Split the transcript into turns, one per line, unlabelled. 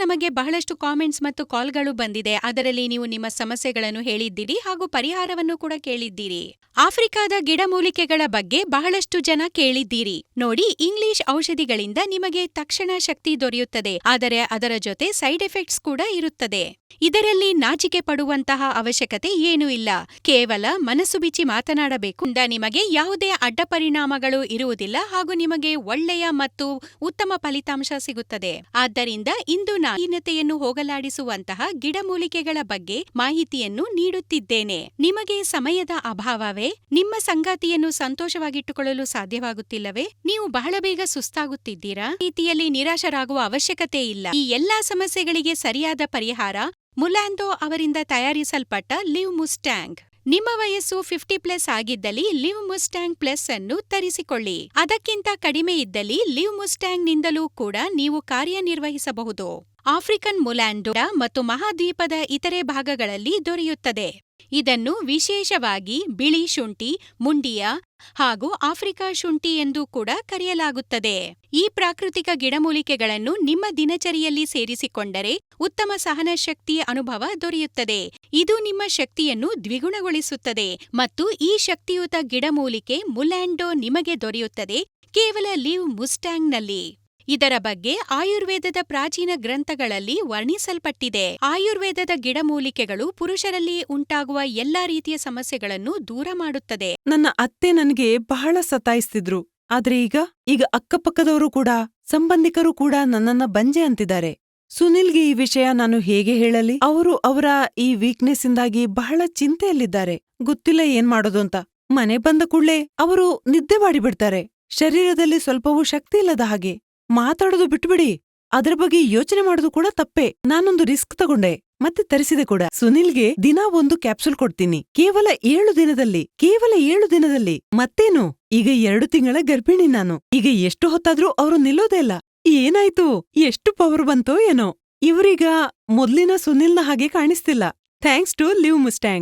ನಮಗೆ ಬಹಳಷ್ಟು ಕಾಮೆಂಟ್ಸ್ ಮತ್ತು ಕಾಲ್ಗಳು ಬಂದಿದೆ. ಅದರಲ್ಲಿ ನೀವು ನಿಮ್ಮ ಸಮಸ್ಯೆಗಳನ್ನು ಹೇಳಿದ್ದೀರಿ ಹಾಗೂ ಪರಿಹಾರವನ್ನು ಕೂಡ ಕೇಳಿದ್ದೀರಿ. ಆಫ್ರಿಕಾದ ಗಿಡಮೂಲಿಕೆಗಳ ಬಗ್ಗೆ ಬಹಳಷ್ಟು ಜನ ಕೇಳಿದ್ದೀರಿ. ನೋಡಿ, ಇಂಗ್ಲಿಷ್ ಔಷಧಿಗಳಿಂದ ನಿಮಗೆ ತಕ್ಷಣ ಶಕ್ತಿ ದೊರೆಯುತ್ತದೆ, ಆದರೆ ಅದರ ಜೊತೆ ಸೈಡ್ ಎಫೆಕ್ಟ್ಸ್ ಕೂಡ ಇರುತ್ತದೆ. ಇದರಲ್ಲಿ ನಾಚಿಕೆ ಪಡುವಂತಹ ಅವಶ್ಯಕತೆ ಏನೂ ಇಲ್ಲ. ಕೇವಲ ಮನಸ್ಸು ಬಿಚ್ಚಿ ಮಾತನಾಡಬೇಕು. ನಿಮಗೆ ಯಾವುದೇ ಅಡ್ಡ ಪರಿಣಾಮಗಳು ಇರುವುದಿಲ್ಲ ಹಾಗೂ ನಿಮಗೆ ಒಳ್ಳೆಯ ಮತ್ತು ಉತ್ತಮ ಫಲಿತಾಂಶ ಸಿಗುತ್ತದೆ. ಆದ್ದರಿಂದ ಇಂದು ನಾವೀನ್ಯತೆಯನ್ನು ಹೋಗಲಾಡಿಸುವಂತಹ ಗಿಡಮೂಲಿಕೆಗಳ ಬಗ್ಗೆ ಮಾಹಿತಿಯನ್ನು ನೀಡುತ್ತಿದ್ದೇನೆ. ನಿಮಗೆ ಸಮಯದ ಅಭಾವವೇ? ನಿಮ್ಮ ಸಂಗಾತಿಯನ್ನು ಸಂತೋಷವಾಗಿಟ್ಟುಕೊಳ್ಳಲು ಸಾಧ್ಯವಾಗುತ್ತಿಲ್ಲವೇ? ನೀವು ಬಹಳ ಬೇಗ ಸುಸ್ತಾಗುತ್ತಿದ್ದೀರಾ? ರೀತಿಯಲ್ಲಿ ನಿರಾಶರಾಗುವ ಅವಶ್ಯಕತೆ ಇಲ್ಲ. ಈ ಎಲ್ಲಾ ಸಮಸ್ಯೆಗಳಿಗೆ ಸರಿಯಾದ ಪರಿಹಾರ ಮುಲ್ಯಾಂಡೋ ಅವರಿಂದ ತಯಾರಿಸಲ್ಪಟ್ಟ ಲಿವ್ ಮುಸ್ಟ್ಯಾಂಗ್. ನಿಮ್ಮ ವಯಸ್ಸು 50+ ಆಗಿದ್ದಲ್ಲಿ ಲಿವ್ ಮುಸ್ಟ್ಯಾಂಗ್ ಪ್ಲಸ್ ಅನ್ನು ತರಿಸಿಕೊಳ್ಳಿ. ಅದಕ್ಕಿಂತ ಕಡಿಮೆ ಇದ್ದಲ್ಲಿ ಲಿವ್ ಮುಸ್ಟ್ಯಾಂಗ್ ನಿಂದಲೂ ಕೂಡ ನೀವು ಕಾರ್ಯನಿರ್ವಹಿಸಬಹುದು. ಆಫ್ರಿಕನ್ ಮುಲ್ಯಾಂಡೋ ಮತ್ತು ಮಹಾದ್ವೀಪದ ಇತರೆ ಭಾಗಗಳಲ್ಲಿ ದೊರೆಯುತ್ತದೆ. ಇದನ್ನು ವಿಶೇಷವಾಗಿ ಬಿಳಿ ಶುಂಠಿ, ಮುಂಡಿಯಾ ಹಾಗೂ ಆಫ್ರಿಕಾ ಶುಂಠಿ ಎಂದು ಕೂಡ ಕರೆಯಲಾಗುತ್ತದೆ. ಈ ಪ್ರಾಕೃತಿಕ ಗಿಡಮೂಲಿಕೆಗಳನ್ನು ನಿಮ್ಮ ದಿನಚರಿಯಲ್ಲಿ ಸೇರಿಸಿಕೊಂಡರೆ ಉತ್ತಮ ಸಹನಶಕ್ತಿಯ ಅನುಭವ ದೊರೆಯುತ್ತದೆ. ಇದು ನಿಮ್ಮ ಶಕ್ತಿಯನ್ನು ದ್ವಿಗುಣಗೊಳಿಸುತ್ತದೆ ಮತ್ತು ಈ ಶಕ್ತಿಯುತ ಗಿಡಮೂಲಿಕೆ ಮುಲ್ಯಾಂಡೋ ನಿಮಗೆ ದೊರೆಯುತ್ತದೆ ಕೇವಲ ಲಿವ್ ಮುಸ್ಟ್ಯಾಂಗ್ನಲ್ಲಿ. ಇದರ ಬಗ್ಗೆ ಆಯುರ್ವೇದದ ಪ್ರಾಚೀನ ಗ್ರಂಥಗಳಲ್ಲಿ ವರ್ಣಿಸಲ್ಪಟ್ಟಿದೆ. ಆಯುರ್ವೇದದ ಗಿಡಮೂಲಿಕೆಗಳು ಪುರುಷರಲ್ಲಿ ಉಂಟಾಗುವ ಎಲ್ಲಾ ರೀತಿಯ ಸಮಸ್ಯೆಗಳನ್ನು ದೂರ ಮಾಡುತ್ತದೆ.
ನನ್ನ ಅತ್ತೆ ನನಗೆ ಬಹಳ ಸತಾಯಿಸ್ತಿದ್ರು. ಆದ್ರೆ ಈಗ ಅಕ್ಕಪಕ್ಕದವರು ಕೂಡ, ಸಂಬಂಧಿಕರು ಕೂಡ ನನ್ನನ್ನ ಬಂಜೆ ಅಂತಿದ್ದಾರೆ. ಸುನಿಲ್ಗೆ ಈ ವಿಷಯ ನಾನು ಹೇಗೆ ಹೇಳಲಿ? ಅವರು ಅವರ ಈ ವೀಕ್ನೆಸ್ ಇಂದಾಗಿ ಬಹಳ ಚಿಂತೆಯಲ್ಲಿದ್ದಾರೆ. ಗೊತ್ತಿಲ್ಲ ಏನ್ ಮಾಡೋದು ಅಂತ. ಮನೆ ಬಂದ ಕೂಡ್ಲೇ ಅವರು ನಿದ್ದೆ ಮಾಡಿಬಿಡ್ತಾರೆ. ಶರೀರದಲ್ಲಿ ಸ್ವಲ್ಪವೂ ಶಕ್ತಿ ಇಲ್ಲದ ಹಾಗೆ. ಮಾತಾಡೋದು ಬಿಟ್ಬಿಡಿ, ಅದರ ಬಗ್ಗೆ ಯೋಚನೆ ಮಾಡೋದು ಕೂಡ ತಪ್ಪೆ. ನಾನೊಂದು ರಿಸ್ಕ್ ತಗೊಂಡೆ ಮತ್ತೆ ತರಿಸಿದೆ ಕೂಡ. ಸುನಿಲ್ಗೆ ದಿನಾ 1 ಕ್ಯಾಪ್ಸೂಲ್ ಕೊಡ್ತೀನಿ, ಕೇವಲ 7 ದಿನದಲ್ಲಿ. ಮತ್ತೇನು, ಈಗ 2 ತಿಂಗಳ ಗರ್ಭಿಣಿ ನಾನು. ಈಗ ಎಷ್ಟು ಹೊತ್ತಾದ್ರೂ ಅವರು ನಿಲ್ಲೋದೇ ಇಲ್ಲ. ಏನಾಯ್ತು, ಎಷ್ಟು ಪವರ್ ಬಂತೋ ಏನೋ. ಇವರೀಗ ಮೊದ್ಲಿನ ಸುನಿಲ್ನ ಹಾಗೆ ಕಾಣಿಸ್ತಿಲ್ಲ. Thanks to live ಮುಸ್ಟ್ಯಾಂಗ್.